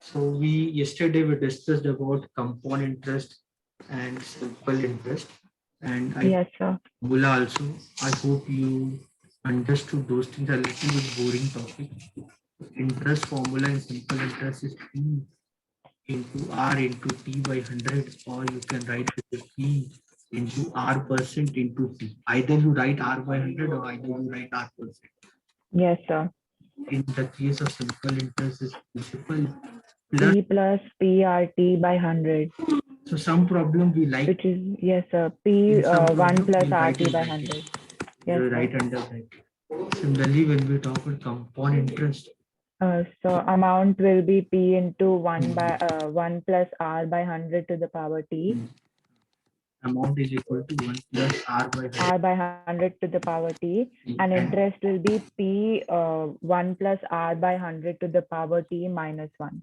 So yesterday we discussed about compound interest and simple interest, and I Yes, sir. formula also. I hope you understood those things. A little bit boring topic. Interest formula in simple interest is P into R into T by 100, or you can write it as P into R percent into T. Either you write R by 100 or either you write R percent. Yes, sir. In the case of simple interest is principal plus. P plus PRT by 100, So some problem we like, which is, yes, sir. in P some 1 problem plus we'll write RT in by bracket. 100. Yes, We'll sir. write under bracket. Similarly, when we talk about compound interest, So amount will be P into 1 plus R by 100 to the power T. amount is equal to 1 plus R by 100. R by 100 to the power T, and interest will be P 1 plus R by 100 to the power T minus 1.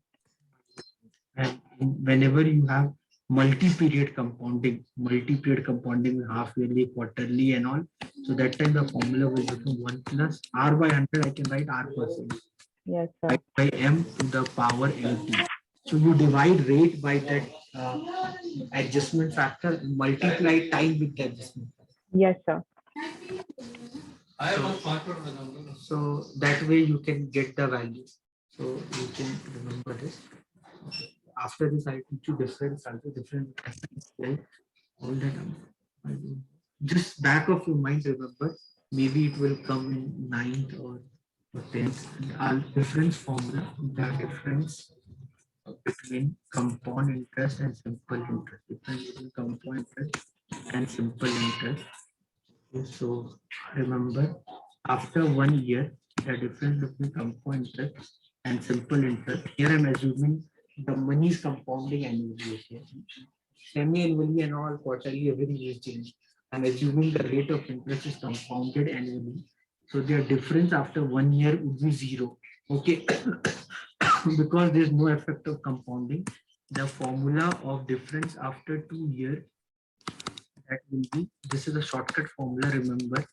And whenever you have multi-period compounding, half yearly, quarterly and all, so that time the formula will become 1 plus R by 100, I can write R percent. Yes, sir. By M to the power LT. So you divide rate by that adjustment factor, multiply time with the adjustment factor. Yes, sir. So that way you can get the value. So you can remember this. After this, I teach you different all that. Just back of your mind, remember. Maybe it will come in 9th or 10th. Difference formula. The difference between compound interest and simple interest. Difference between compound interest and simple interest. So remember, after 1 year, the difference between compound interest and simple interest. Here I'm assuming the money is compounding annually. Semi-annually and all quarterly, everything is changed. I'm assuming the rate of interest is compounded annually. So their difference after 1 year would be 0. Okay. Because there's no effect of compounding, the formula of difference after 2 years, that will be, this is a shortcut formula, remember,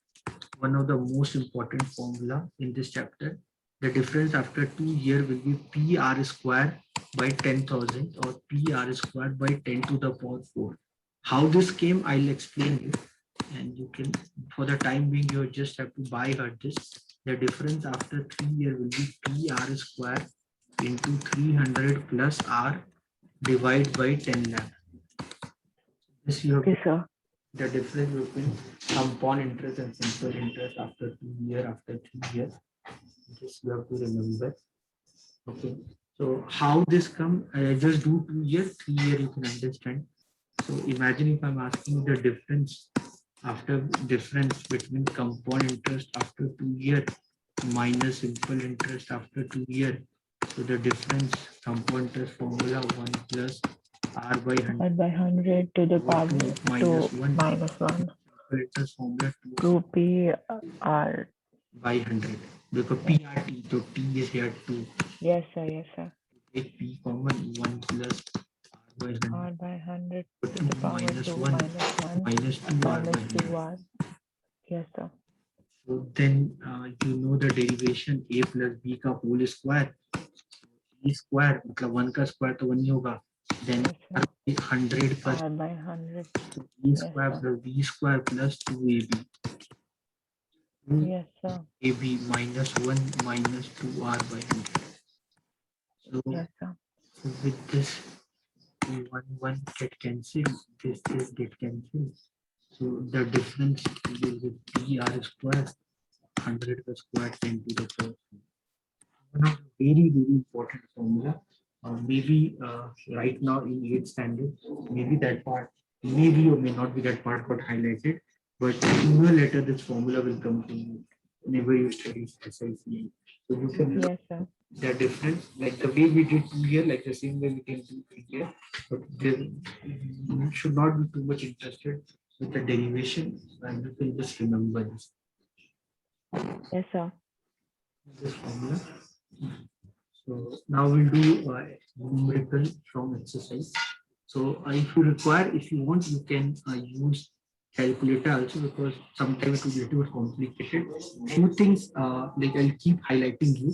one of the most important formula in this chapter. The difference after 2 years will be PR square by 10,000 or PR square by 10 to the power 4. How this came, I'll explain you. And you can, for the time being, you just have to buy her this. The difference after 3 years will be PR square into 300 plus R divided by 10 lakh. This you have Okay, sir. the difference between compound interest and simple interest after 2 years, after 3 years. This you have to remember. Okay. So how this come? I just do 2 years, 3 years you can understand. So imagine if I'm asking the difference between compound interest after 2 years minus simple interest after 2 years. So the difference compound interest formula 1 plus R by 100. R by 100 to the power minus 2 1. minus 1. Interest formula 2 P R by 100 because PRT, so T is here 2. Yes, sir. Yes, sir. Take P common 1 plus R by 100 but to the power 2 minus 1 minus 2 R by minus 2 100. R. Yes, sir. So then you know the derivation A plus B का whole square. E square मतलब 1 का square तो 1 ही होगा. Then Yes, sir. 100 plus R by 100. E Yes, square sir. plus B square plus 2AB. Yes, sir. AB minus 1 minus 2R by 100. So Yes, sir. with this 1 get cancelled, this get cancelled. So the difference will be PR square 100 the square 10 to the power. One of the very important formula. Maybe right now in 8th standard, maybe that part, maybe or may not be that part got highlighted, but sooner or later this formula will come to you whenever you study SIC. So you can Yes, sir. the difference, like the way we did 2 years, like the same way we can do 3 years, but there should not be too much interested with the derivation, and you can just remember this. Yes, sir. This formula. So now we'll do numerical from exercise. So if you require, if you want, you can use calculator also, because sometimes it will be a little bit complicated. Few things like I'll keep highlighting you.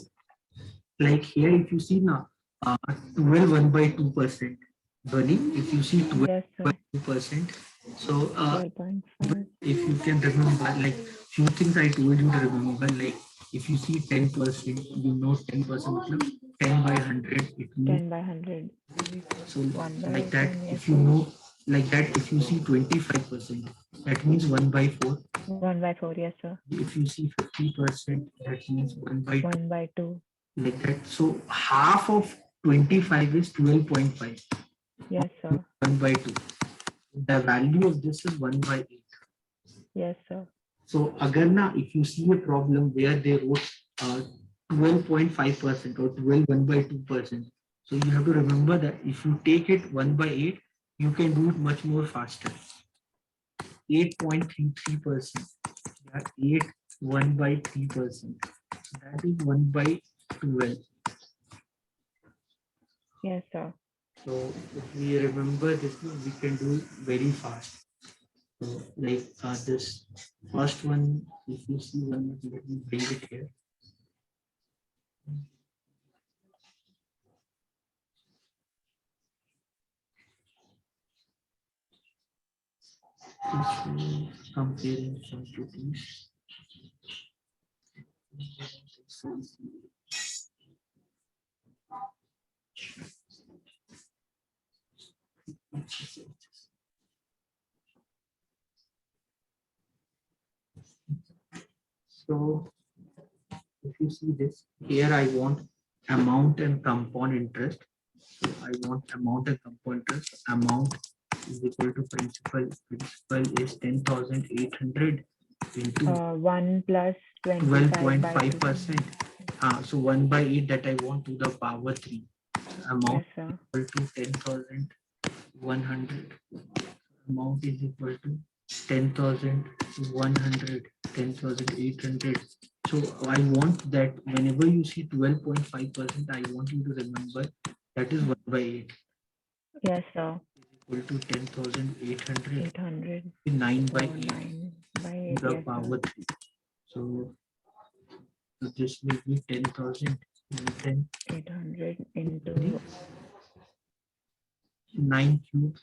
Like here, if you see now, 12 1/2%. Dhwani, if you see 12 Yes, by sir. 2%, so 12.5. if you can remember, like few things I told you to remember, like if you see 10%, you know 10%, matlab 10 by 100, it means 10 by 100. so 1 like by that. 10. Yes, If you sir. know like that, if you see 25%, that means 1/4. 1 by 4. Yes, sir. If you see 50%, that means 1/2, 1 by 2. like that. So half of 25 is 12.5, Yes, sir. 1/2. The value of this is 1/8. Yes, sir. So again, now, if you see a problem where they wrote 12.5% or 12 1/2%, so you have to remember that if you take it 1/8, you can do it much more faster. 8.33%. Yeah, 8 1/3%. That is 1/12. Yes, sir. So if we remember this, we can do it very fast. So like this first one, if you see one, let me bring it here. Comparing some two things. So if you see this here, I want amount and compound interest. So I want amount and compound interest. Amount is equal to principal. Principal is 10,800 into 1 plus 25 by 2. 12.5%. So 1/8 that I want to the power 3. Amount Yes, sir. equal to 10,100. Amount is equal to 10,100, 10,800. So I want that whenever you see 12.5%, I want you to remember that is 1/8 Yes, sir. equal to 10,800, 800. 9/8 9 by 8. to the Yes, power sir. 3. So this will be 10,000 and then 800 into 9 cube,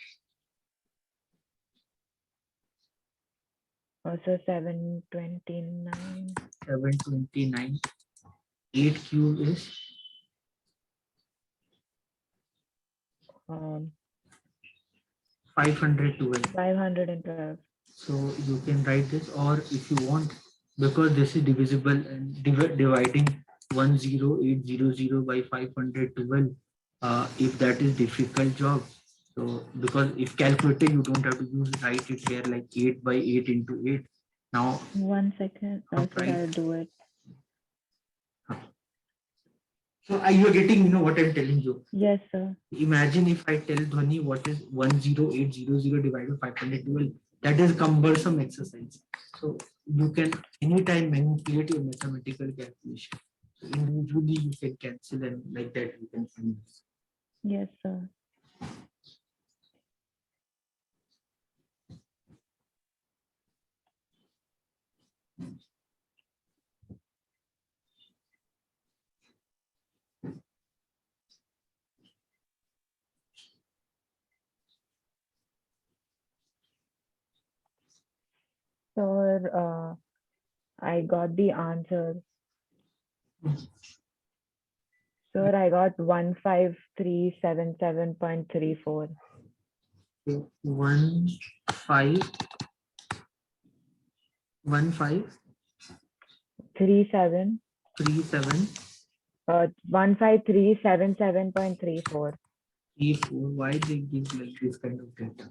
also 729. 729. 8 cube is 512. 512. So you can write this, or if you want, because this is divisible and dividing 10800 by 512, if that is difficult job. So because if calculator, you don't have to use write it here like 8/8 into 8. Now 1 second. Sir, right. I'll do it. So are you getting what I'm telling you? Yes, sir. Imagine if I tell Dhwani what is 10800 divided by 512. That is cumbersome exercise. So you can anytime manipulate your mathematical calculation. So individually you can cancel and like that you can find this. Yes, sir. Sir, I got the answer. Sir, I got 15377.34. So 15 37. 37 15377.34. 34. Why they give like this kind of data?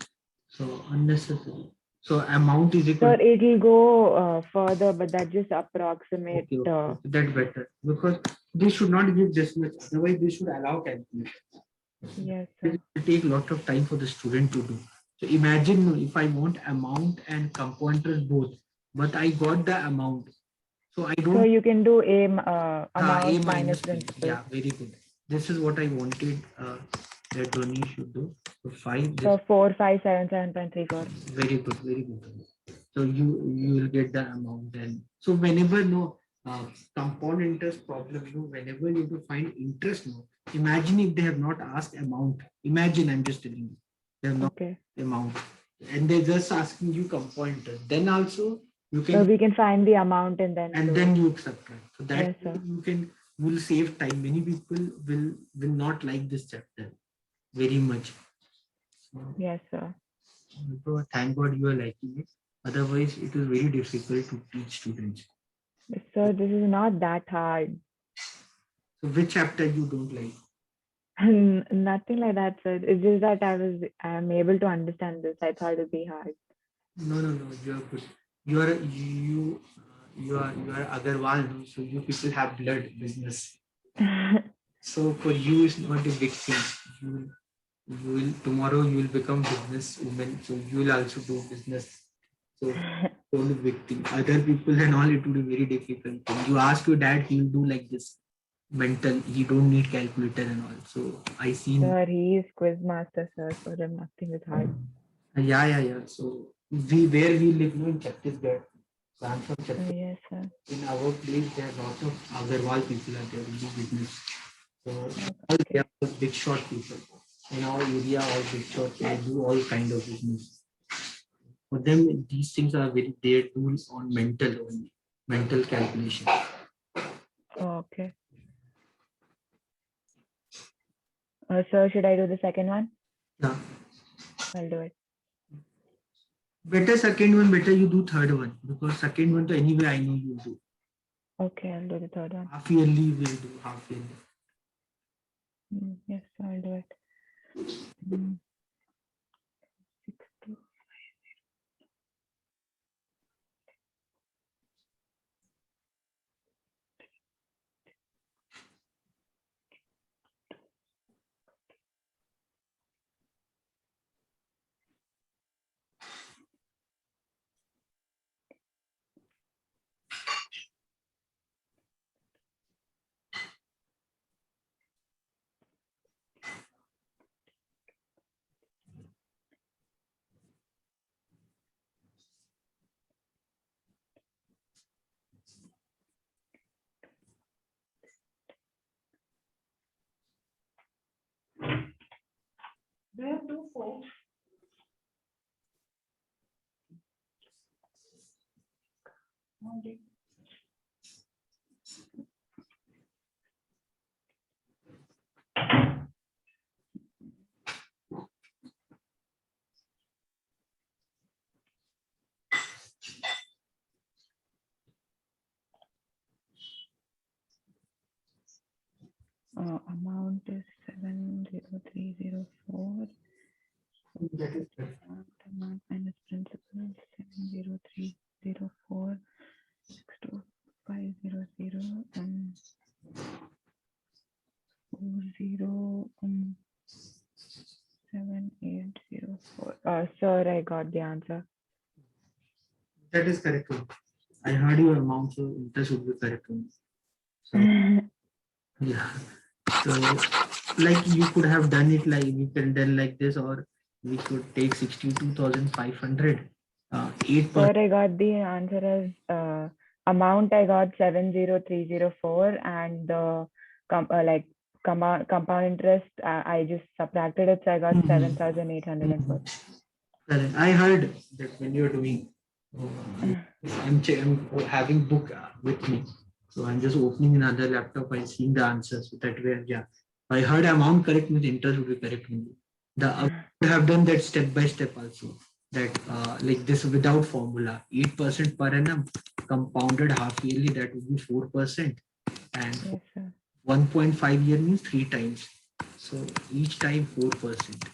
So unnecessary. So amount is equal. Sir, it will go further, but that just approximate. Okay. That better because they should not give this much. Otherwise, they should allow calculation. Yes, It sir. will take a lot of time for the student to do. So imagine if I want amount and compound interest both, but I got the amount. So I So don't you can do A A amount minus minus B. principal. Yeah, very good. This is what I wanted that Dhoni should do. So 5 this. So 4577.34. Very good, very good. So you will get the amount then. So whenever compound interest problem, whenever you have to find interest Imagine if they have not asked amount. Imagine, I'm just telling you, they have not Okay. amount, and they're just asking you compointer. Then also you So can, we can find the amount and then and do then it. you subtract. So that Yes, sir. you can will save time. Many people will not like this chapter very much. So, Yes, sir. so thank God you are liking it. Otherwise, it is very difficult to teach students. So this is not that hard. So which chapter you don't like? Nothing like that, sir. It's just that I'm able to understand this. I thought it'd be hard. No, no, no. You are good. You are Agarwal, no? So you people have blood business. So for you, it's not a big thing. You will tomorrow you will become business woman. So you will also do business. So don't be big thing. Other people and all, it will be very difficult. You ask your dad, he will do like this. Mental. He don't need calculator and all. So I seen. Sir, he is quiz master, sir. For him, nothing is hard. Yeah, yeah, yeah. So we where we live, no, in Chhattisgarh. So I'm from Chhattisgarh. Yes, sir. In our place, there are lots of Agarwal people are there who do business. So all they Okay. are big shot people. In our area, all big shot, they do all kind of business. For them, these things are very their tools on mental only, mental calculation. Okay. So should I do the second one? Yeah. I'll do it. Better second one, better you do third one because second one to anyway I know you do. Okay, I'll do the third one. Half yearly will do half yearly. Yes, I'll do it. 6, 2. Do you do 4? Amount is 70304. That is correct. Amount minus principal 70304 62500 and 7804. Sir, I got the answer. That is correct one. I heard your amount, so interest would be correct one. So yeah. So like you could have done it like we can done like this, or we could take 62,500. 8%. Sir, I got the answer as amount. I got 70304 and the compound interest. I just subtracted it, so I got 7,804. Correct. I heard that when you're doing, I'm having book with me, so I'm just opening another laptop. I seeing the answers. So that way, yeah. I heard amount correct means interest would be correct only. I would have done that step by step also. That like this without formula, 8% per annum, compounded half yearly, that would be 4%, and Yes, sir. 1.5 year means 3 times. So each time 4%.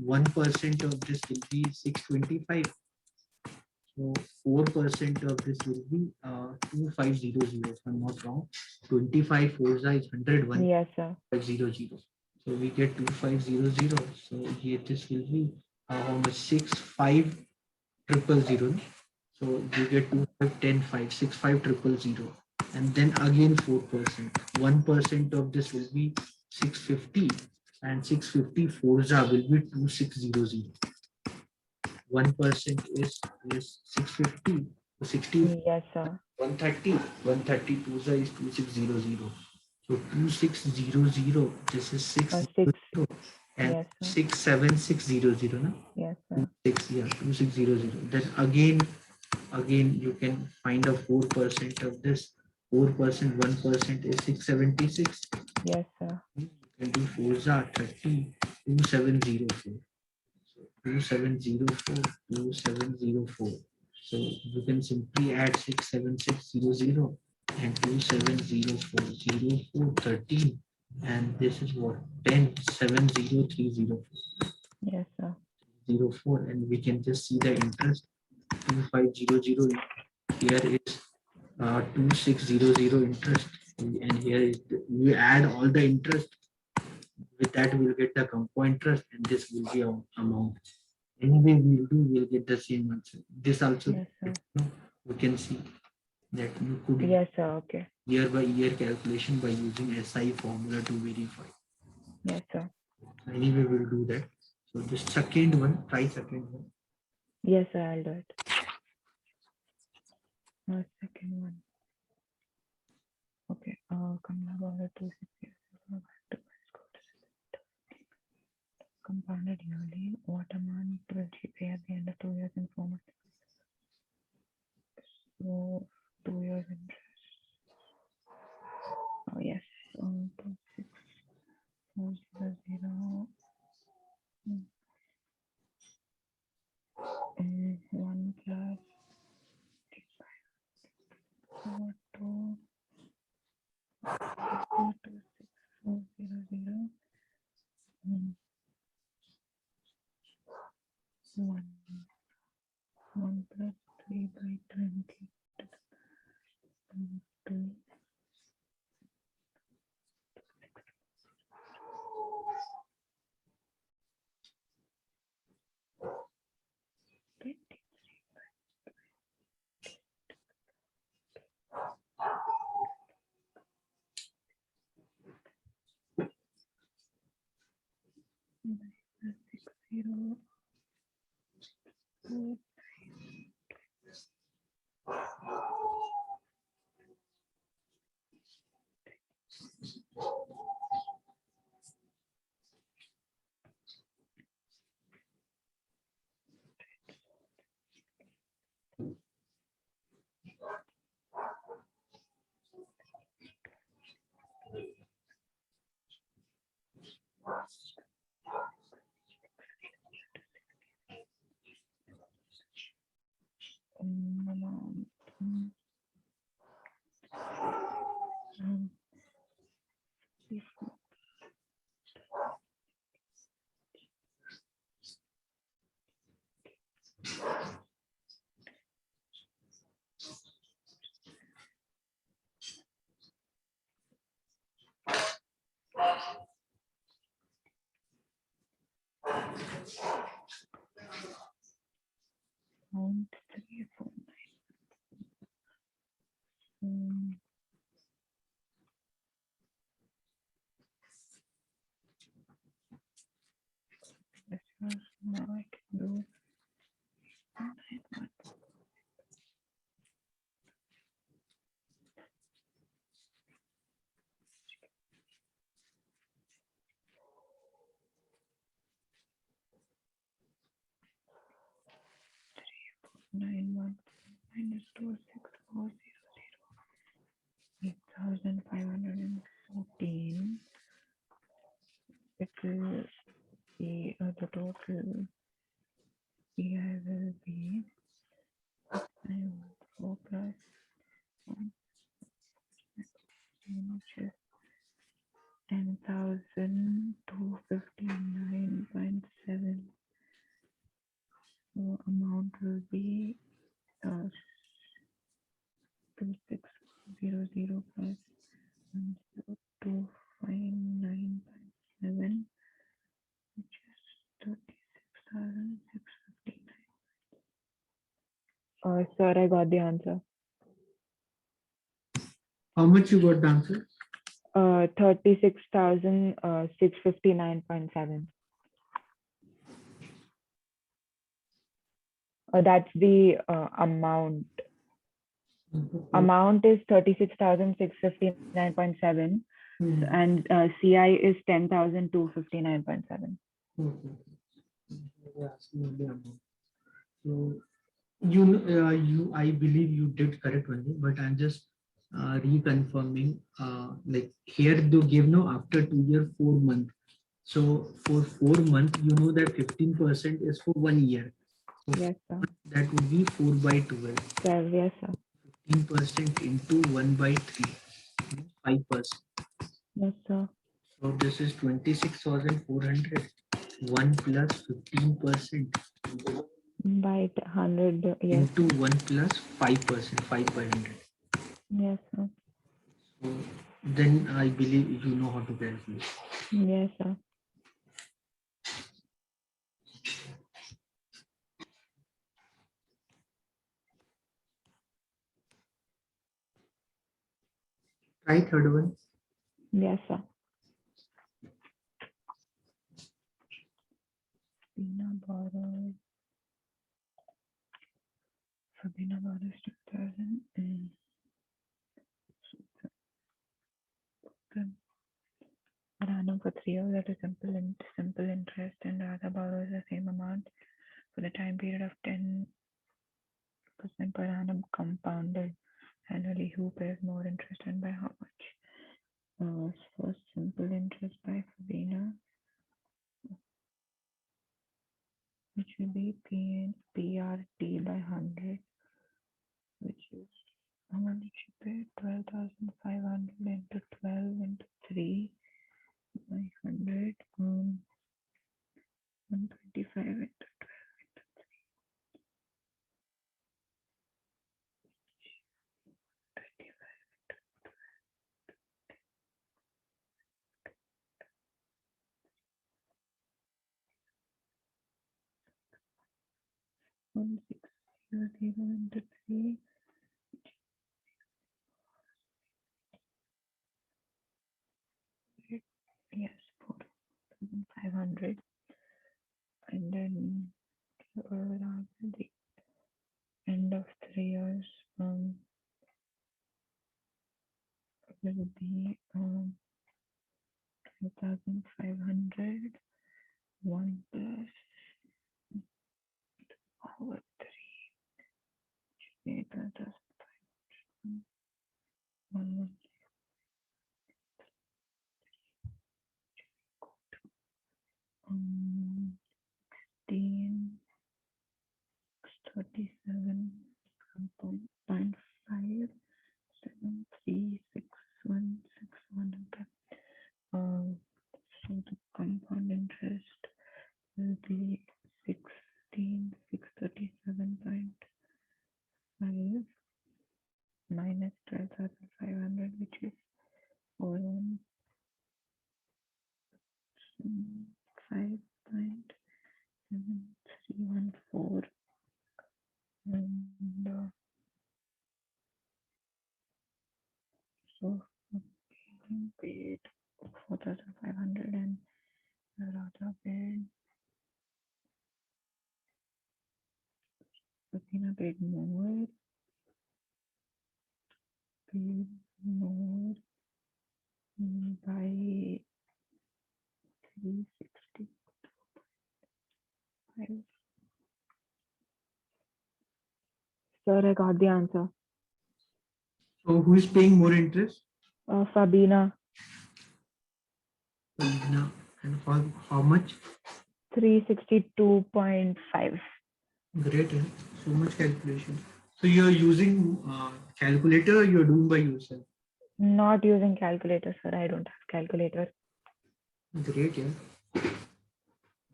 1% of this will be 625. So 4% of this will be 2500, if I'm not wrong. 25 forza is 101. Yes, sir. 500. So we get 2500. So here this will be how much? 65000. So you get 2510 65000. And then again 4%. 1% of this will be 650, and 650 forza will be 2600. 1% is 650. 60. Yes, sir. 130. 130 forza is 2600. So 2600, this is 600 and Yes, sir. 67600, na? Yes, sir. 2600. Then again you can find a 4% of this. 4%, 1% is 676. Yes, sir. You can do 4s are 30, 2704. So 2704, 2704. So you can simply add 67600 and 27040413, and this is what 10 70304. Yes, sir. 04, and we can just see the interest 2500. Here is 2600 interest, and here is you add all the interest. With that we'll get the compound interest, and this will be our amount. Anyway we'll get the same answer. This also, Yes, sir. we can see that you could Yes, sir. Okay. year by year calculation by using SI formula to verify. Yes, sir. Anyway we'll do that. So the second one, try second one. Yes, sir. I'll do it. Second one. Okay. Kamala Bala 260. Compounded yearly. What amount will she pay at the end of 2 years and 4 months? So 2 years interest. Oh yes. 26400. 1 plus 4 2 26400. 1 plus 3 by 20. 2 0 4. Amount. Amount 349. This was now I can do 91 minus 26400. 8514. It will be the total EI will be 4 plus 1, which is 10,259.7. So amount will be 2600 plus 10259.7, which is 36,659. Sir, I got the answer. How much you got the answer? 36,659.7. That's the amount. Amount is 36,659.7, and CI is 10,259.7. Okay. Yeah, similarly amount. So you I believe you did correct only, but I'm just reconfirming. Like here they give no after 2 year 4 month. So for 4 month, you know that 15% is for 1 year. So Yes, sir. that would be 4 by 12. 12, yes, sir. 15% into 1 by 3, 5%. Yes, sir. So this is 26,400. 1 plus 15% By 100, yes, into 1 plus 5%, 5 by 100. yes, sir. So then I believe you know how to calculate. Yes, sir. Try third one. Yes, sir. Sabina borrows 2,000. Per annum for 3 years at a simple interest, and Radha borrows the same amount for the time period of 10% per annum compounded annually. Who pays more interest and by how much? First, simple interest by Sabina, which will be PRT by 100, which is how much she paid? 12,500 into 12 into 3 by 100. 125 into 1600 into 3. Yes, 4,500. And then around the end of 3 years, will be 2,500. 1 plus over 3. 8,500. 1 10, 37.5, 736,161. So the compound interest will be 16,637.5 minus 12,500, which is 5.7314. And so paid 4,500 and Radha paid, Athena paid more by 365. Sir, I got the answer. So who is paying more interest? Fabina, Now, and for how much? 362.5. Great, eh? So much calculation. So you're using calculator or you're doing by yourself? Not using calculator, sir. I don't have calculator. Great, yeah.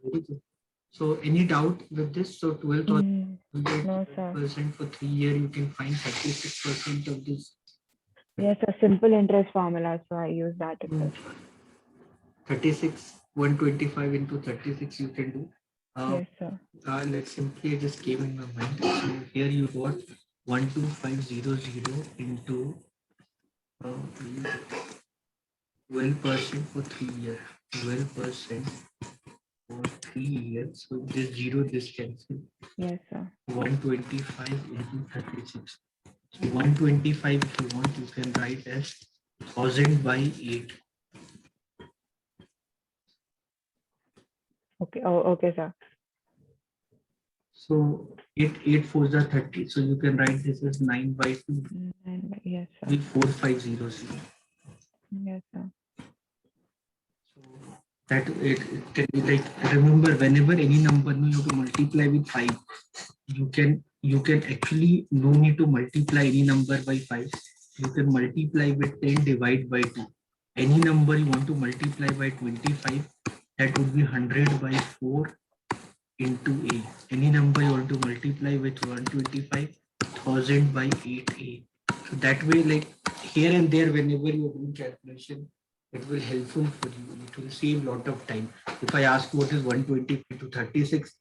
Very good. So any doubt with this? So 12,000 No, sir. percent for 3 year, you can find 36% of this. Yes, a simple interest formula. So I use that itself. 36, 125 into 36 you can do. Yes, sir. Let's simply just came in my mind. So here you got 12500 into 12% for 3 years. 12% for 3 years. So this zero this cancel. Yes, sir. 125 into 36. So 125 if you want, you can write as 1000 by 8. Okay. Oh, okay, sir. So 8 4s are 30. So you can write this as 9 by 2 Yes, sir. with 4500. Yes, sir. So that it can be like, remember, whenever any number you have to multiply with 5, you can actually no need to multiply any number by 5. You can multiply with 10 divide by 2. Any number you want to multiply by 25, that would be 100 by 4 into a. Any number you want to multiply with 125, 1000 by 8a. So that way, like here and there, whenever you're doing calculation, it will helpful for you. It will save a lot of time. If I ask what is 125 to 36,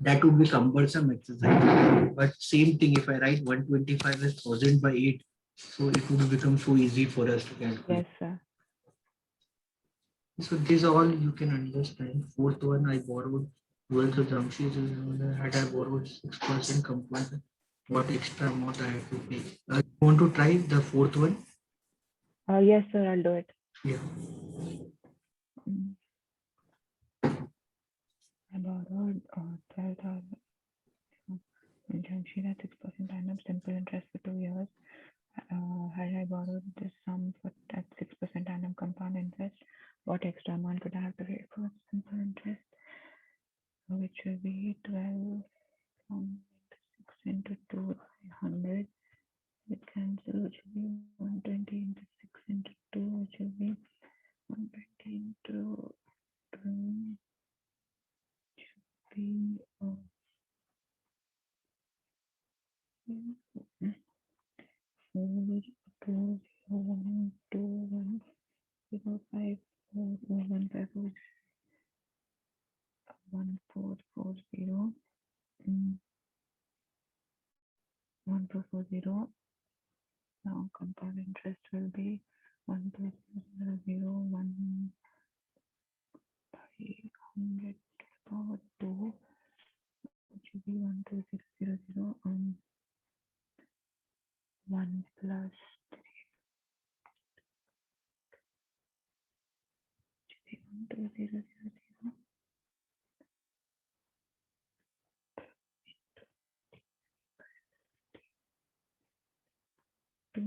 that would be cumbersome exercise. But same thing, if I write 125 as 1000 by 8, so it would become so easy for us to calculate. Yes, sir. So this all you can understand. Fourth one, I borrowed 12th of Jamshid. Had I borrowed 6% compound, what extra amount I have to pay? You want to try the fourth one? Yes, sir. I'll do it. Yeah. Mm. I borrowed 12,000. In Jamshid at 6% annum simple interest for 2 years. Had I borrowed this sum at 6% annum compound interest, what extra amount could I have to pay for simple interest? Which will be 12 6 into 2 by 100. It cancels, which will be 120 into 6 into 2, which will be 120 into 2, be 4 2 1 2 1 0 5 4 1 5 4 1 4 4 0 1 4 4 0. Now compound interest will be 1 plus 0 0 1 by 100 to the power 2, which will be 1 2 0 0 0 1 plus 1 2 0 0 0 2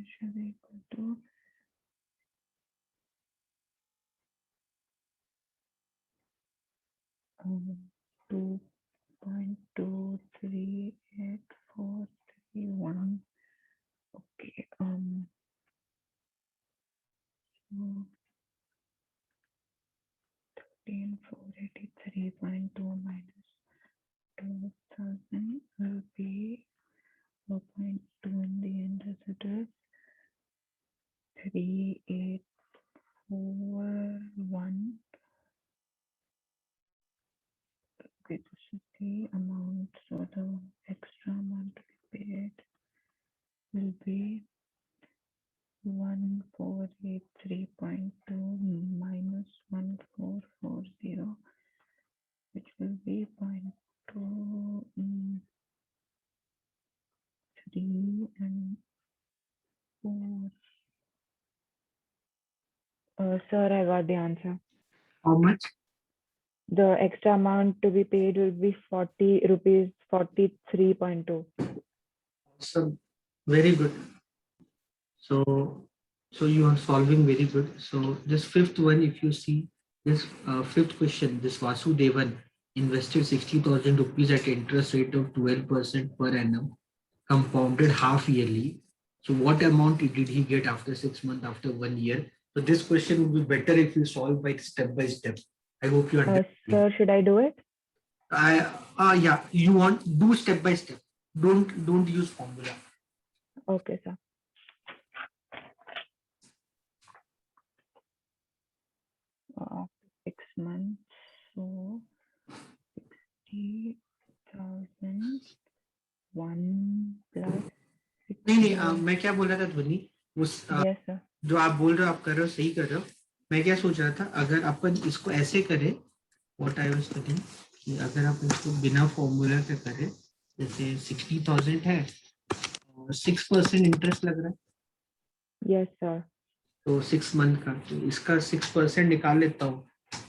should be equal to 2.2384331. Okay. So 13483.2 minus 2000 will be 4.2 in the end, as it is 3841. Okay, this is the amount. So the extra amount to be paid will be 1483.2 minus 1440, which will be 0.23 and 4. Sir, I got the answer. How much? The extra amount to be paid will be 40 rupees 43.2. Awesome. Very good. So you are solving very good. So this fifth one, if you see this fifth question, this Vasudevan invested 60,000 rupees at interest rate of 12% per annum, compounded half yearly. So what amount did he get after 6 months, after 1 year? So this question would be better if you solve by step by step. I hope you understand. Sir, should I do it? Yeah, you want do step by step. Don't use formula. Okay, sir. After 6 months, so 60,000 1 plus नहीं, मैं क्या बोल रहा था ध्वनि, उस yes sir. जो आप बोल रहे हो आप कर रहे हो, सही कर रहे हो. मैं क्या सोच रहा था, अगर अपन इसको ऐसे करें, व्हाट आई वाज थिंकिंग, कि अगर आप इसको बिना फॉर्मूला के करें, जैसे 60,000 है और 6% इंटरेस्ट लग रहा है. Yes sir. तो 6 मंथ का, तो इसका 6% निकाल लेता हूँ,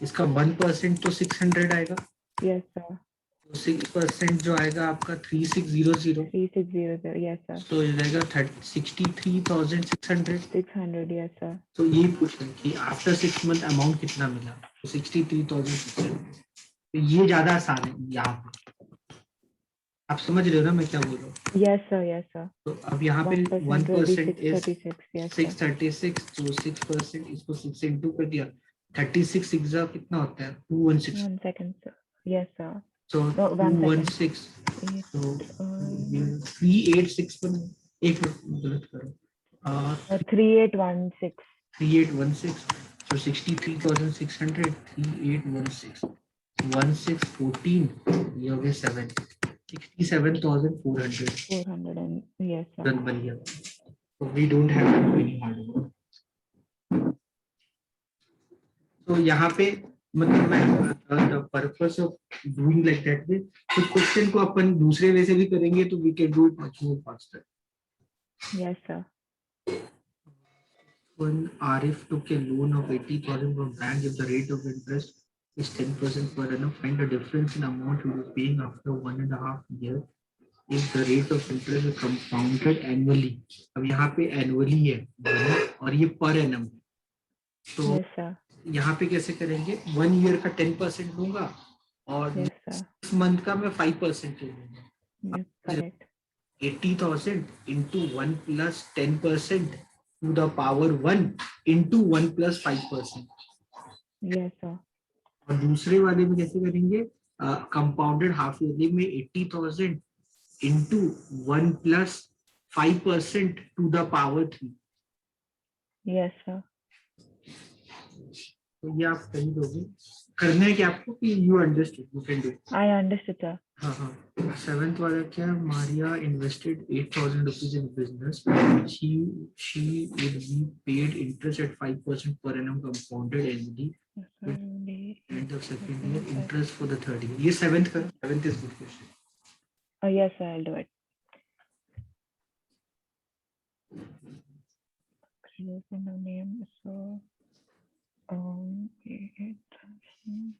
इसका 1% तो 600 आएगा, Yes, sir. तो 6% जो आएगा आपका 3600, 3600. Yes, sir. तो ये जाएगा 63,600. 600. Yes, sir. तो ये पूछ रहे हैं कि आफ्टर 6 मंथ अमाउंट कितना मिला, तो 63,600. तो ये ज्यादा आसान है यहाँ पे, आप समझ रहे हो ना मैं क्या बोल रहा हूँ. Yes, sir. Yes, sir. तो अब यहाँ पे 1% will be 1% is 636. Yes, sir. 636, तो 6% इसको 6 इंटू कर दिया, 36 6 कितना होता है 216. 1 second, sir. Yes, sir. So No, 1 second. 216, Eight, so uh, 386 पर एक मिनट गलत करो, 3816. 3816, so 63,600, 3816, 1614, ये हो गया 7, 67,400. 400 and yes, sir. Done बन गया. So we don't have to do any hard work. तो यहाँ पे मतलब मैं the purpose of doing like that way, तो क्वेश्चन को अपन दूसरे वे से भी करेंगे तो we can do it much more faster. Yes, sir. When Arif took a loan of 80,000 from bank, if the rate of interest is 10% per annum, find the difference in amount you will paying after 1.5 years. If the rate of interest is compounded annually, अब यहाँ पे annually है और ये per annum है, तो Yes, sir. यहाँ पे कैसे करेंगे, 1 ईयर का 10% लूंगा और Yes, sir. 6 मंथ का मैं 5% लूंगा. Yes, correct. 80,000 into 1 plus 10% to the power 1 into 1 plus 5%. Yes, sir. और दूसरे वाले में कैसे करेंगे, कंपाउंडेड हाफ ईयरली में 80,000 into 1 plus 5% to the power 3. Yes, sir. तो ये आप कहीं दोगे, करना है कि आपको कि you understood, you can do it. I understood, sir. हाँ हाँ. 7th वाला क्या, Maria invested 8,000 rupees in business. She would be paid interest at 5% per annum compounded annually. Yes, sir. The- End of second year, interest for the third year. ये 7th का, 7th is good question. Yes, sir. I'll do it. Creating a name. So, 8,000.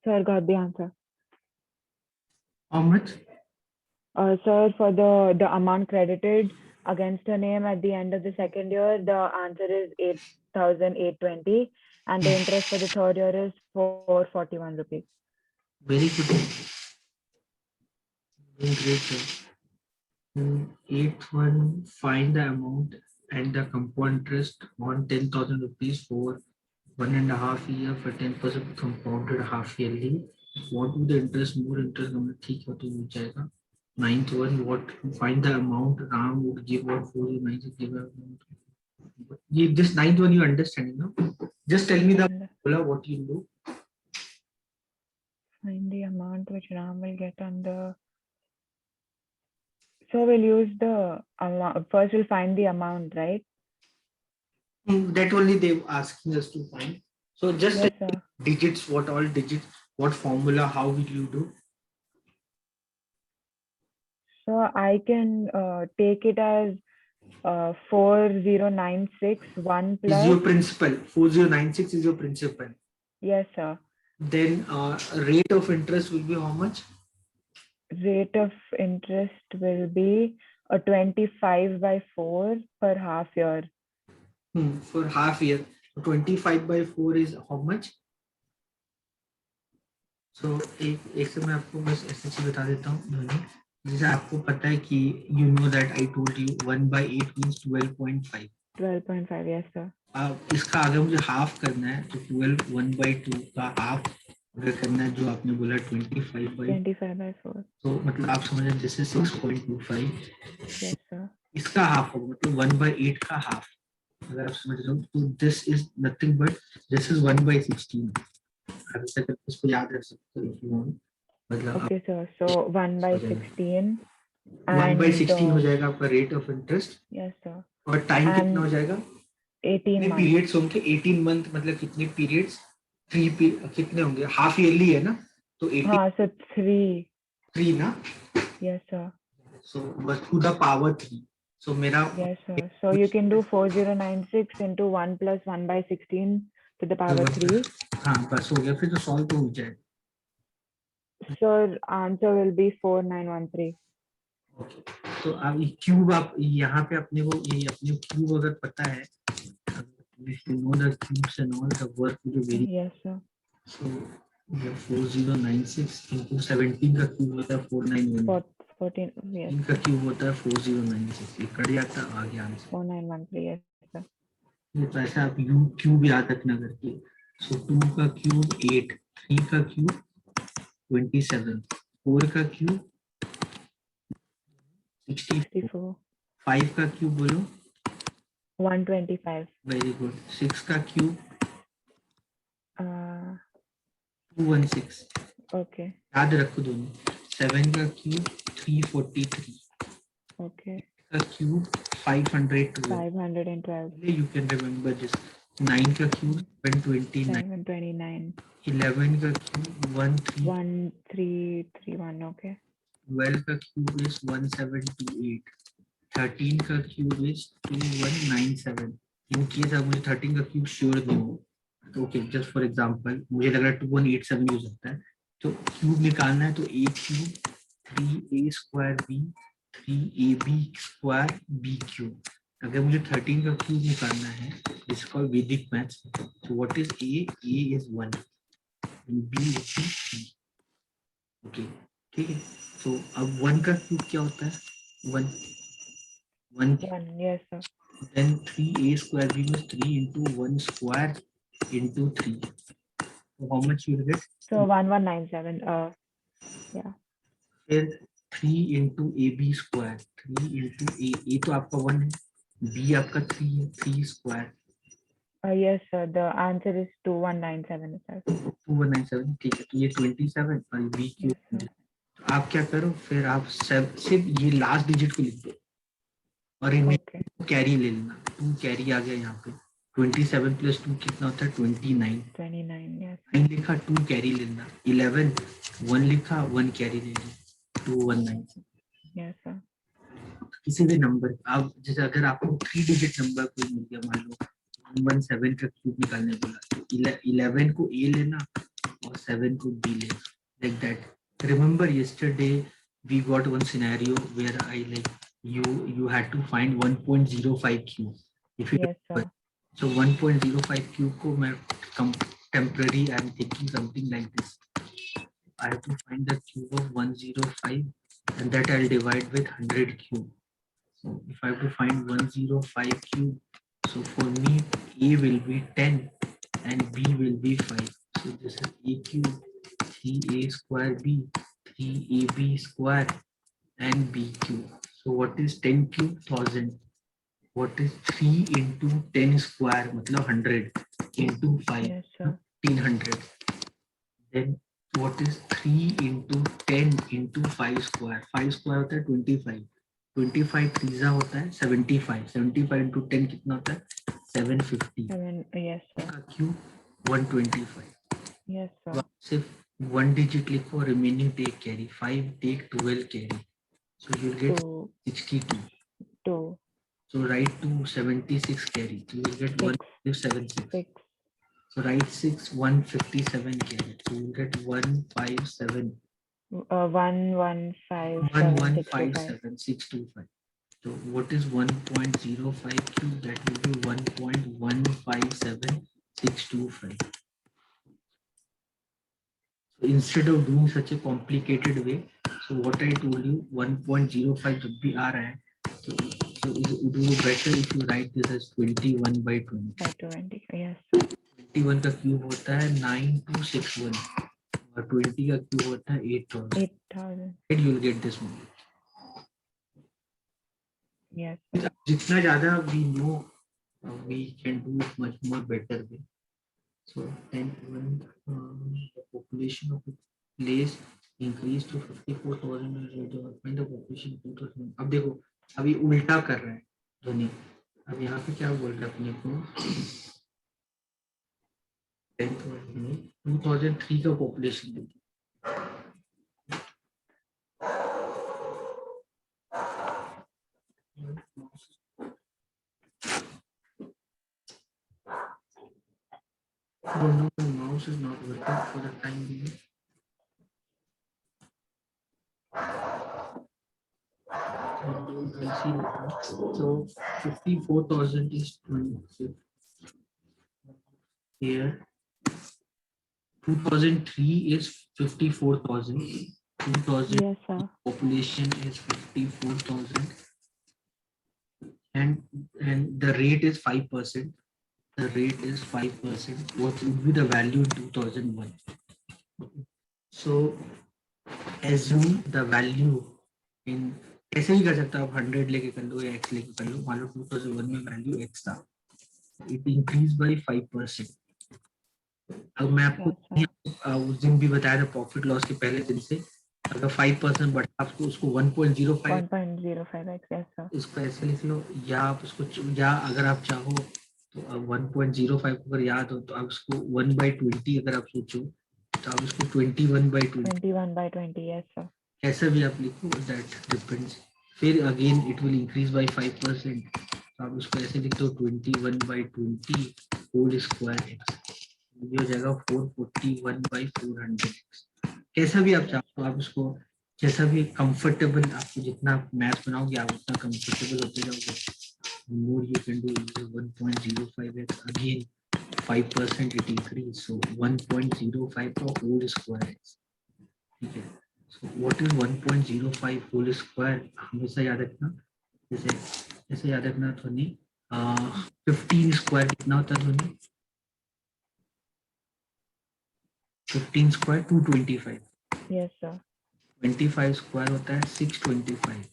Sir, got the answer. How much? Sir, for the amount credited against her name at the end of the second year, the answer is 8,820, and the interest for the third year is 441 rupees. Very good. Doing great job. 8th one, find the amount and the compound interest on 10,000 rupees for 1.5 year for 10% compounded half yearly. What would the interest, more interest हमें ठीक है तो मिल जाएगा. 9th one, what find the amount Ram would give, what 409 give amount. This 9th one you understand, no? Just tell me the formula, what you do. Find the amount which Ram will get on the. So we'll use the amount. First, we'll find the amount, right? That only they asking us to find. So just Yes, sir. digits, what all digits, what formula, how will you do? So I can take it as 4096 1 Is plus. your principal. 4096 is your principal. Yes, sir. Then rate of interest will be how much? rate of interest will be a 25/4 per half year. For half year, 25/4 is how much? So एक से मैं आपको बस ऐसे चीज बता देता हूँ। जैसे आपको पता है कि you know that I told you 1/8 means 12.5. 12.5, yes sir. इसका अगर मुझे हाफ करना है तो 12 1/2 का हाफ अगर करना है जो आपने बोला 25/4, तो मतलब आप समझ रहे जैसे 6.25, yes sir. इसका हाफ होगा मतलब 1/8 का हाफ। अगर आप समझ रहे हो तो this is nothing but this is 1/16। आप ऐसा करके इसको याद रख सकते हो if you want। मतलब Okay sir, so 1/16 1/16 हो and जाएगा आपका rate of interest. yes sir, और टाइम कितना हो and जाएगा? 18 कितने months. पीरियड्स होंगे? 18 मंथ मतलब कितने पीरियड्स? 3 कितने होंगे? हाफ ईयरली है ना, तो 18 हाँ, so 3, 3 ना, yes sir, सो बस टू द पावर 3। सो मेरा yes sir. So you can do 4096 into 1 plus 1/16 to the power 3. हाँ बस हो गया, फिर तो सॉल्व तो हो जाएगा। Sir, answer will be 4913. तो अब ये क्यूब आप यहाँ पे अपने को ये अपने क्यूब अगर पता है, if you know the cubes and all the work will be very, Yes sir. so ये 4096 into 17 का क्यूब होता है 491, 14, yes इनका sir. क्यूब होता है 4096। ये कट जाता है, आ गया आंसर। 4913, yes sir. ये तो ऐसा आप यू क्यूब याद रखना करके। सो 2 का क्यूब 8, 3 का क्यूब 27, 4 का क्यूब 64, 64, 5 का क्यूब बोलो। 125, वेरी गुड। 6 का क्यूब 216, okay, याद रखो दोनों। 7 का क्यूब 343, okay, का cube 512, 512, you can remember this. 9 का क्यूब 129, 729, 11 का क्यूब 13, 1331, okay, 12 का क्यूब इज 1728, 13 का क्यूब इज 2197। इन केस आप मुझे 13 का क्यूब श्योर नहीं हो, ओके जस्ट फॉर एग्जांपल मुझे लग रहा है 2187 हो सकता है, तो क्यूब निकालना है तो ए cube 3a² b 3ab² b³ अगर मुझे 13 का क्यूब निकालना है, दिस कॉल्ड वैदिक maths. So what is a is 1 and b is 3। Okay ठीक है, तो अब 1 का क्यूब क्या होता है? 1 1 1, yes sir. then 3a² b means 3 into 1 square into 3, so how much you will get? So 1197, yeah, फिर 3 into ab², 3 into a तो आपका 1 है, b आपका 3 है, 3 square yes sir, the answer is 2197 sir. 2197। ठीक है, तो ये 27 और b Yes क्यूब। sir. तो आप क्या करो, फिर आप सिर्फ ये लास्ट डिजिट को लिख दो और इनमें Okay, कैरी ले लेना। 2 कैरी आ गया यहाँ पे, 27 + 2 कितना होता है? 29। 29, yes, 9 लिखा, 2 कैरी लेना। 11 1 लिखा, 1 कैरी ले लेना, 219। yes sir. किसी भी नंबर आप जैसे अगर आपको 3 डिजिट नंबर कोई मिल गया, मान लो 117 का क्यूब निकालने बोला, तो 11 को ए लेना और 7 को बी लेना, like that. Remember yesterday we got one scenario where I like you had to find 1.05 cube if you Yes remember. sir. So 1.05 cube को मैं temporary I am thinking something like this. I have to find the cube of 105 and that I'll divide with 100 cube. So if I have to find 105 cube, so for me A will be 10 and B will be 5. So this is A cube 3a² b 3ab² and b cube. So what is 10 cube? 1000. What is 3 into 10 square? मतलब 100 into 5, Yes sir. 1500. Then what is 3 into 10 into 5 square? 5 square होता है 25, 25 तीजा होता है 75, 75 into 10 कितना होता है? 750 7, yes sir. का cube 125। Yes तो sir. आप सिर्फ 1 डिजिट लिखो, remaining take carry, 5 take 12 carry, so you'll get 2, 62. 2, So write 276 carry, so you'll get 6, 176. 6, So write 6 157 carry, so you'll get 157 1157,625. 1157,625. So what is 1.05 cube? That will be 1.157625. So instead of doing such a complicated way, so what I told you, 1.05 जब भी आ रहा है, so it will be better if you write this as 21/20. By 20, yes. 21 का cube होता है 9261 और 20 का cube होता है 8000. 8,000. You will get this one. Yes. जितना ज़्यादा we know, we can do it much more better way. So then when the population of the place increased to 54,000 when the population 2,000. अब देखो अभी उल्टा कर रहा है ध्वनि. अब यहाँ पे क्या बोल रहा है अपने को 2003 का पॉपुलेशन देखिए. Oh no, the mouse is not working for the time being. So 54,000 is 20 here. 2003 is 54,000. 2000 Yes, sir. population is 54,000. And the rate is 5%. The rate is 5%. What would be the value in 2001? So assume the value in, ऐसे ही कर सकता हूँ, 100 लेके कर लो या x लेके कर लो. मान लो 2001 में वैल्यू x था, it increased by 5%. अब मैं आपको उस दिन भी बताया था प्रॉफिट लॉस के पहले दिन से, अगर 5% बढ़ा आपको उसको 1.05 ऐसा इसको ऐसे लिख लो, या आप उसको, या अगर आप चाहो तो 1.05 अगर याद हो तो आप उसको 1/20 अगर आप सोचो तो आप उसको 21/20 yes, ऐसा भी आप लिखो, दैट डिपेंड्स. फिर again it will increase by 5%, तो आप उसको ऐसे लिख दो 21/20 होल स्क्वायर एक्स, ये हो जाएगा 441/400. कैसा भी आप चाहो, आप उसको जैसा भी कंफर्टेबल, आपको जितना मैथ बनाओगे आप उतना कंफर्टेबल होते जाओगे. More you can do 1.05x again 5% it increase, so 1.05 का होल स्क्वायर एक्स. ठीक है. So what is 1.05 whole square? हमेशा याद रखना, जैसे याद रखना ध्वनि, 15 स्क्वायर कितना होता है ध्वनि? 15 स्क्वायर 225. yes, sir. 25 स्क्वायर होता है 625.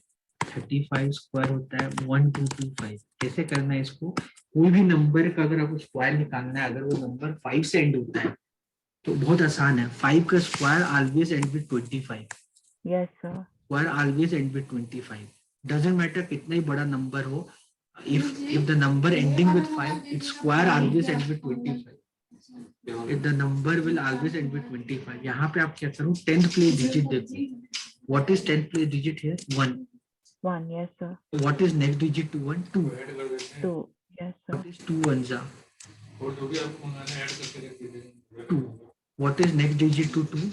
35 स्क्वायर होता है 1225. कैसे करना है इसको? कोई भी नंबर का अगर आपको स्क्वायर निकालना है, अगर वो नंबर 5 से एंड होता है तो बहुत आसान है. 5 का square always and with 25. Yes, sir. Square always end with 25. Doesn't matter कितना ही बड़ा number हो, if the number ending with 5, its square always end with 25. If the number will always end with 25. यहाँ पे आप क्या करो, 10th place digit देखो. What is 10th place digit here? 1. 1, yes, sir. What is next digit to 1? 2. 2, yes, sir. What is 2 ones? 2. What is next digit to 2?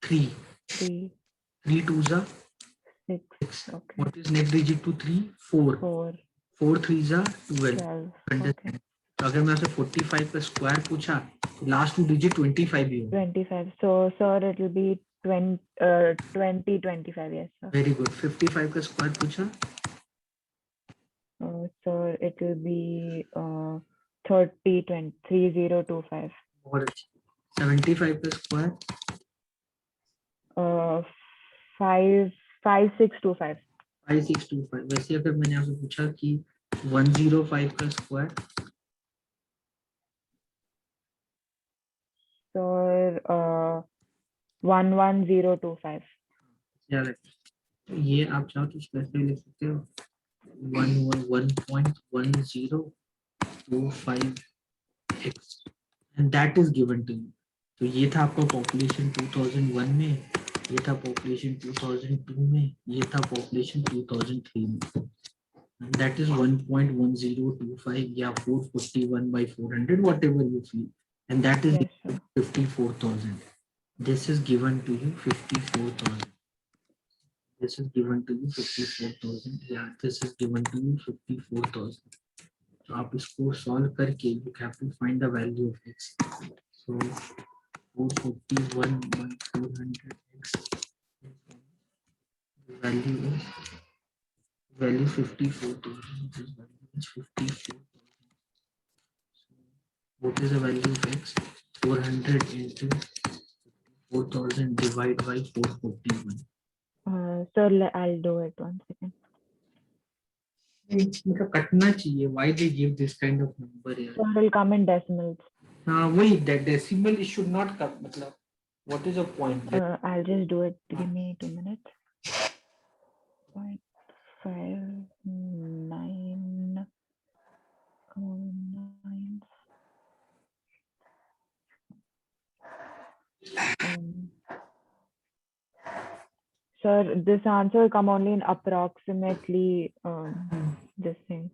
3. 3. 3 twos are 6. 6. Okay. What is next digit to 3? 4. 4. 4 threes are 12. 12. Okay. तो अगर मैं आपसे 45 का square पूछा तो last 2 digit 25 ही होगा. 25. So, sir, it will be 20, 25. Yes, sir. Very good. 55 का square पूछा, Sir, it will be 3025. बहुत अच्छा. 75 का स्क्वायर 5625. 5625. वैसे अगर मैंने आपसे पूछा कि 105 का स्क्वायर, Sir, 11025. याद है. तो ये आप चाहो तो कैसे लिख सकते हो, 1.1025x and that is given to you. तो ये था आपका पॉपुलेशन 2001 में, ये था पॉपुलेशन 2002 में, ये था पॉपुलेशन 2003 में. That is 1.1025 या 441/400 whatever you feel, and that is Yes, sir. 54,000. This is given to you 54,000. This is given to you 54,000. Yeah, this is given to you 54,000. So आप इसको solve करके you have to find the value of x. So 441,400 x. The value 54,000. This value is 54,000. So what is the value of x? 400 into 4,000 divided by 441. Sir, I'll do it 1 second. मतलब कटना चाहिए. Why they give this kind of number here? Sir, it'll come in decimals. वही that decimal it should not come. मतलब what is the point? I'll just do it. Give me 2 minutes. 0.59 9. Sir, this answer will come only in approximately this thing.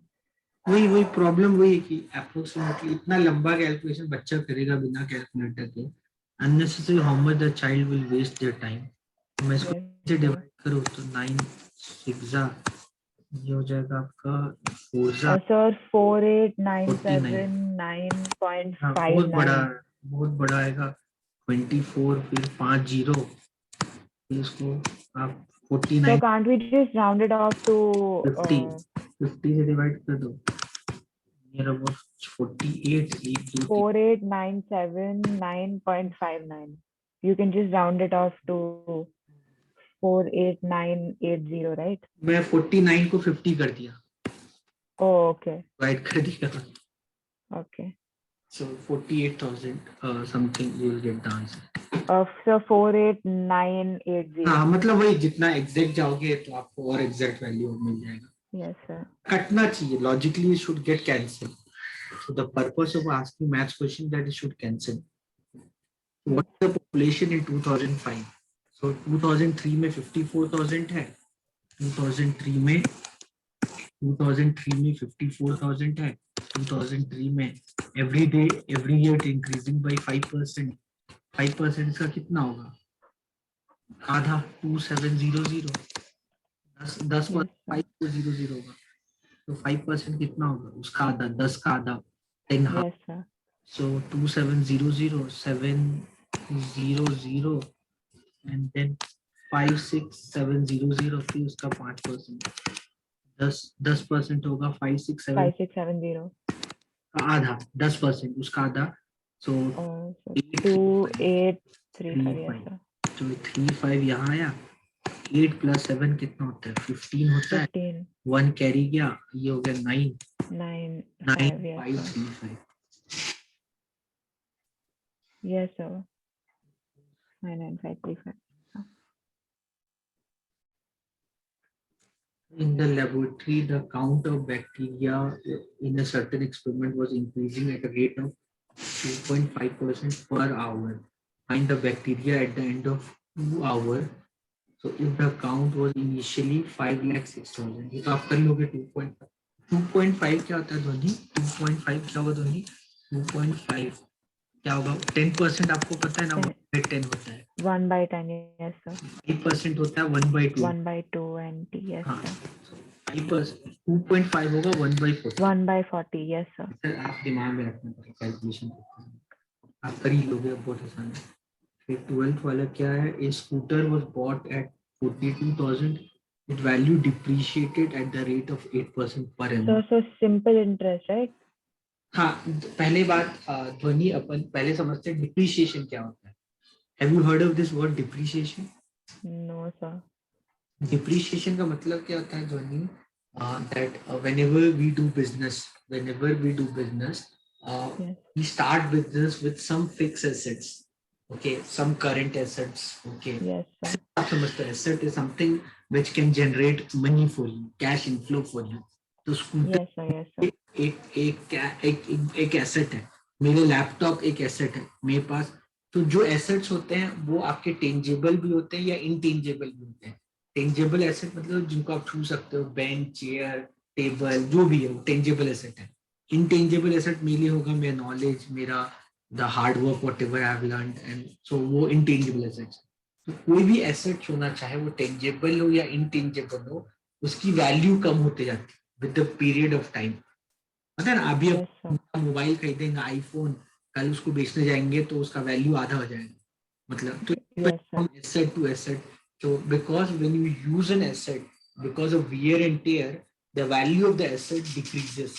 वही problem वही है कि approximately इतना लंबा calculation बच्चा करेगा बिना कैलकुलेटर के. Unnecessary how much the child will waste their time. मैं इसको डिवाइड करूं तो 9 6 ये हो जाएगा आपका 4 सर 4897.9.59. बहुत बड़ा आएगा. 24 फिर 5 0 इसको आप 49. So can't we just round it off to 50 से डिवाइड कर दो. Near about 48. 4897.9.59. You can just round it off to 48980, right? मैं 49 को 50 कर दिया. Oh, okay. Divide कर दिया. Okay. So 48,000 something you will get the answer. So 48980. हाँ मतलब वही जितना एग्जैक्ट जाओगे तो आपको और एग्जैक्ट वैल्यू मिल जाएगा. Yes, sir. कटना चाहिए. Logically it should get cancelled. So the purpose of asking maths question that it should cancel. What is the population in 2005? So 2003 में 54,000 है. 2003 में 54,000 है. 2003 में every year it increasing by 5%. 5% इसका कितना होगा? आधा 2700. 10% 500 होगा. तो 5% कितना होगा? उसका आधा 10 का आधा 10 half. Yes, sir. So 2700 700 and then 56700 फिर उसका 5%. 10% होगा 5670. आधा 10% उसका आधा. So 2835. Yes, sir. तो 35 यहाँ आया. 8 + 7 कितना होता है? 15 होता है. 1 कैरी गया. ये हो गया 9.535. Yes, sir. 99535. In the laboratory, the count of bacteria in a certain experiment was increasing at a rate of 2.5% per hour. Find the bacteria at the end of 2 hours. So if the count was initially 5,06,000, ये तो आप कर लोगे 2.5. 2.5 क्या होता है ध्वनि? 2.5 क्या होगा ध्वनि? 2.5 क्या होगा? 10% आपको पता है ना? 1/10 होता है. 1/10. Yes, sir. 8% होता है 1/2. 1/2 yes, sir. 5% 2.5 होगा 1/40. 1/40. Yes, sir. सर आप दिमाग में रखना पड़ेगा कैलकुलेशन. आप कर ही लोगे. अब बहुत आसान है. फिर 12th वाला क्या है? A scooter was bought at 42,000. Its value depreciated at the rate of 8% per annum. So simple interest, right? हाँ, पहले बात ध्वनि अपन पहले समझते हैं डिप्रिशिएशन क्या होता है. Have you heard of this word depreciation? No, sir. Depreciation का मतलब क्या होता है ध्वनि? That whenever we do business, Yes. we start business with some fixed assets. Okay, some current assets. Okay. Yes, sir. आप समझते हैं asset is something which can generate money for you, cash inflow for you. तो scooter Yes, sir. Yes, sir. एक asset है. मेरे laptop एक asset है मेरे पास. तो जो एसेट्स होते हैं वो आपके टेंजिबल भी होते हैं या इनटेंजिबल भी होते हैं. टेंजिबल एसेट मतलब जिनको आप छू सकते हो. बेंच, चेयर, टेबल, जो भी है वो टेंजिबल एसेट है. इनटेंजिबल एसेट मेरे लिए होगा मेरा नॉलेज, मेरा the hard work whatever I have learned, and so वो intangible assets. तो कोई भी एसेट होना चाहे वो टेंजेबल हो या इनटेंजेबल हो, उसकी वैल्यू कम होते जाती है with the period of time. पता है ना, अभी Yes, sir. आप मोबाइल खरीदेंगे आईफोन, कल उसको बेचने जाएंगे तो उसका वैल्यू आधा हो जाएगा. मतलब तो Yes, sir. asset to asset. So because when you use an asset, because of wear and tear, the value of the asset decreases.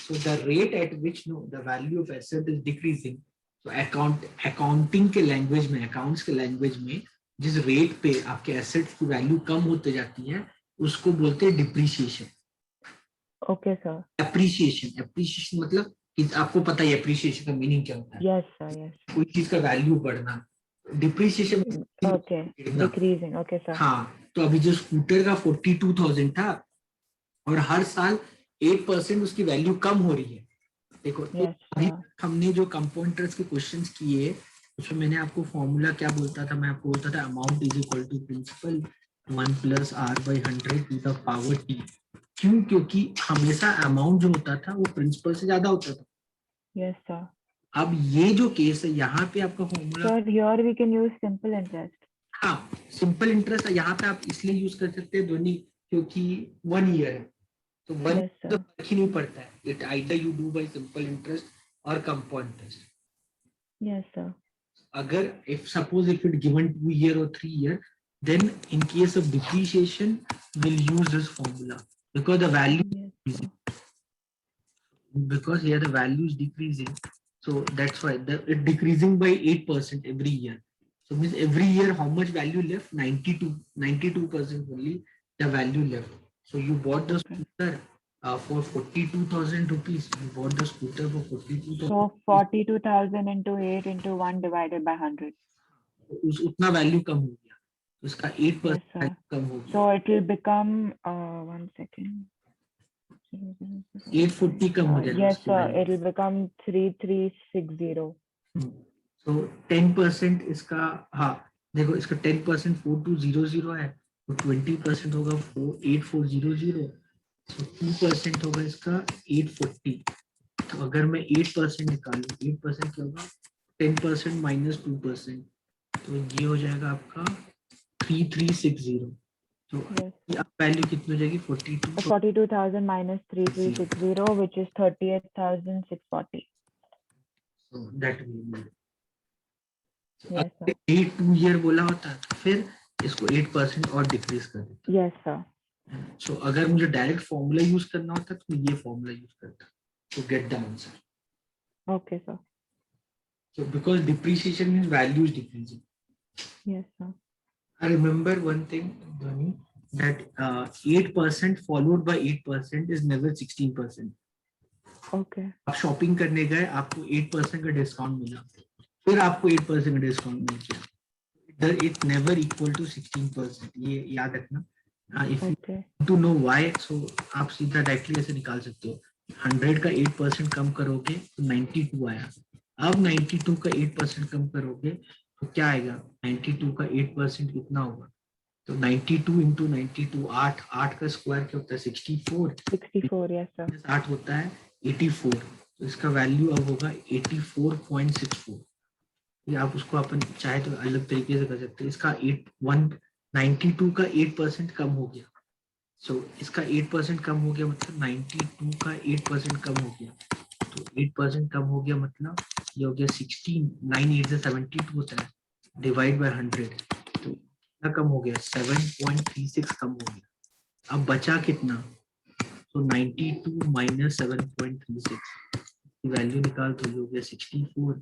So the rate at which the value of asset is decreasing. So accounting के language में, accounts के language में जिस rate पे आपके assets की value कम होते जाती है, उसको बोलते हैं depreciation. Okay, sir. Appreciation मतलब कि आपको पता है appreciation का meaning क्या होता है. Yes, sir. Yes. कोई चीज का वैल्यू बढ़ना. Depreciation Okay. Decreasing. Okay, sir. हाँ, तो अभी जो स्कूटर का 42,000 था और हर साल 8% उसकी वैल्यू कम हो रही है. देखो तो Yes, अभी sir. हमने जो कंपाउंड इंटरेस्ट के क्वेश्चंस किए उसमें मैंने आपको फॉर्मूला क्या बोलता था, मैं आपको बोलता था amount is equal to principal 1 plus R by 100 to the power T. क्यों? क्योंकि हमेशा अमाउंट जो होता था वो प्रिंसिपल से ज्यादा होता था. Yes, sir. अब ये जो केस है यहाँ पे आपका formula, Sir, here we can use simple interest. हाँ सिंपल इंटरेस्ट यहाँ पे आप इसलिए यूज कर सकते हैं दोनों, क्योंकि 1 ईयर है तो 1 Yes, तो sir. फर्क ही नहीं पड़ता है. It either you do by simple interest और कंपाउंड इंटरेस्ट. Yes, sir. अगर if suppose if it given 2 year or 3 year, then in case of depreciation we'll use this formula because the value Yes, sir. because here the value is decreasing, so that's why it decreasing by 8% every year. So means every year how much value left? 92% only the value left. So you bought the Okay. scooter for 42,000 rupees. You bought the scooter for 42,000. So 42,000 into 8 into 1 divided by 100. उतना value कम हो गया, उसका 8% Yes, sir. कम हो गया. So it will become 1 second. 840 कम हो जाएगा. Yes, sir. It will become 3360. So 10% इसका, हाँ देखो इसका 10% 4200 है तो 20% होगा 8400. So 2% होगा इसका 840. तो अगर मैं 8% निकालूं, 8% क्या होगा? 10% माइनस 2%, तो ये हो जाएगा आपका 3360. तो Yes. अब वैल्यू कितनी हो जाएगी? 42. 42,000 minus 3360, which is 38,640. So that will be. Yes, sir. 2 year बोला होता तो फिर इसको 8% और डिक्रीज कर देता. Yes, sir. सो अगर मुझे डायरेक्ट फॉर्मूला यूज करना होता तो ये फॉर्मूला यूज करता to get the answer. Okay, sir. So because depreciation means value is decreasing. Yes, sir. I remember one thing, Dhani, that 8% followed by 8% is never 16%. Okay. आप shopping करने गए, आपको 8% का डिस्काउंट मिला, फिर आपको 8% का डिस्काउंट मिल गया. It never equal to 16%. ये याद रखना. If Okay. you to know why, so आप सीधा डायरेक्टली ऐसे निकाल सकते हो. 100 का 8% कम करोगे तो 92 आया. अब 92 का 8% कम करोगे तो क्या आएगा? 92 का 8% कितना होगा? तो 92 इंटू 92, 8 का स्क्वायर क्या होता है? 64. 64, yes, sir. 8 होता है 84. तो इसका वैल्यू अब होगा 84.64. या आप उसको अपन चाहे तो अलग तरीके से कर सकते हैं. इसका 92 का 8% कम हो गया. सो इसका 8% कम हो गया मतलब 92 का 8% कम हो गया. तो 8% कम हो गया मतलब ये हो गया 16. 9 8 से 72 होता है, डिवाइड बाय 100. तो कितना कम हो गया? 7.36 कम हो गया. अब बचा कितना? तो 92 माइनस 7.36 वैल्यू निकाल तो ये हो गया 64,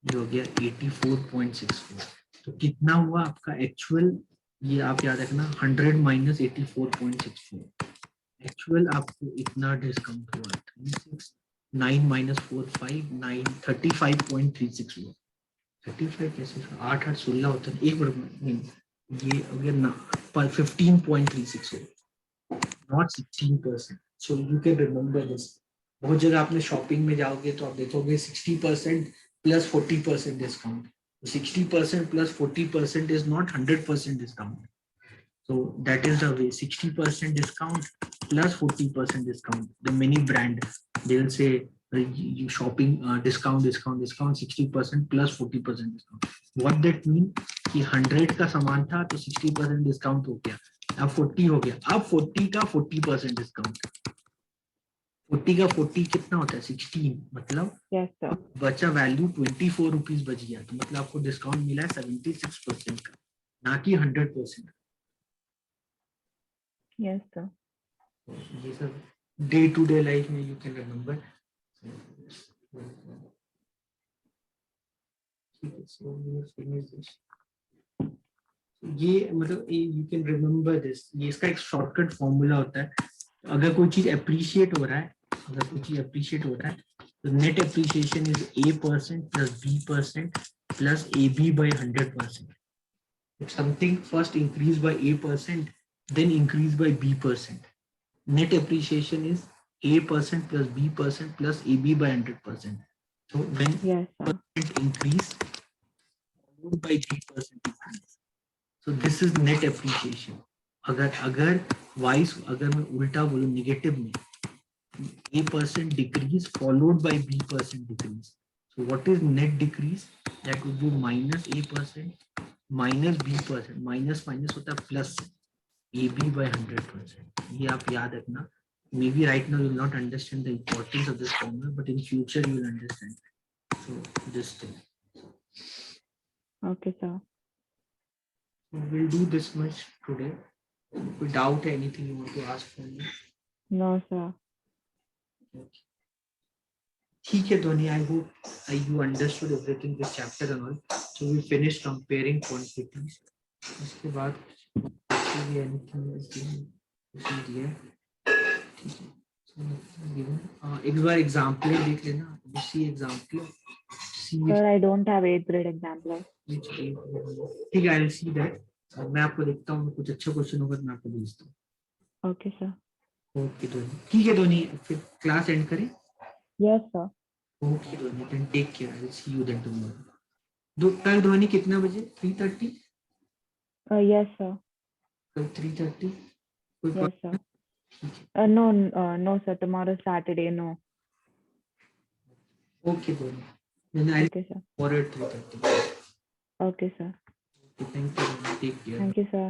ये हो गया 84.64. तो कितना हुआ आपका एक्चुअल? ये आप याद रखना 100 माइनस 84.64. एक्चुअल आपको इतना डिस्काउंट हुआ 36. 9 माइनस 4 5 9 35.36 हुआ. 35 कैसे? 8 8 16 होता है. एक मिनट नहीं, ये हो गया ना 15.36 हो, not 16%. So you can remember this. बहुत जगह आपने शॉपिंग में जाओगे तो आप देखोगे 60% plus 40% discount. 60% plus 40% is not 100% discount. So that is the way. 60% discount plus 40% discount. The many brand, they will say you shopping discount 60% plus 40% discount. What that mean कि 100 का सामान था तो 60% डिस्काउंट हो गया, अब 40 हो गया, अब 40 का 40% डिस्काउंट, 40 का 40 कितना होता है 16, मतलब Yes, sir. बचा वैल्यू 24 रुपीज बच गया, तो मतलब आपको डिस्काउंट मिला है 76% का, ना कि 100%। Yes, sir. ये सब डे टू डे लाइफ में यू कैन रिमेम्बर। ये मतलब यू कैन रिमेम्बर दिस, ये इसका एक शॉर्टकट फॉर्मूला होता है। अगर कोई चीज अप्रिशिएट हो रहा है, अगर कोई चीज अप्रिशिएट हो रहा है तो net appreciation is A% plus B% plus AB by 100%. If something first increased by A%, then increased by B%. Net appreciation is A% plus B% plus AB by 100%. So when Yes, sir. increase followed by B% increase. So this is net appreciation. अगर vice अगर मैं उल्टा बोलूं negative में, A% decrease followed by B% decrease. So what is net decrease? That would be minus A% minus B%. Minus minus होता है plus AB by 100%. ये आप याद रखना. Maybe right now you will not understand the importance of this formula, but in future you will understand. So this thing. Okay, sir. We'll do this much today. Without anything you want to ask from me? No, sir. Okay. ठीक है ध्वनि, I hope you understood everything this chapter and all. So we finished comparing quantities. उसके बाद anything else दिया है, ठीक है। एक बार एग्जाम्पल देख लेना, सी example Sir, I don't have 8th grade example. ठीक है, आई विल सी दैट। मैं आपको देखता हूँ, कुछ अच्छा क्वेश्चन होगा तो मैं आपको भेजता हूँ। Okay, sir. ओके धोनी, ठीक है धोनी, फिर क्लास एंड करें। Yes, sir. Okay Dhoni, then take care, I will see you then tomorrow. कल धोनी कितना बजे? 3:30? Yes, sir. कल 3:30? कोई Yes, sir. ठीक है। No, sir. Tomorrow is Saturday. No. Okay Dhoni, then I'll Okay, sir. tomorrow at 3:30. Okay, sir. Okay, thank you, take care. Thank you, sir.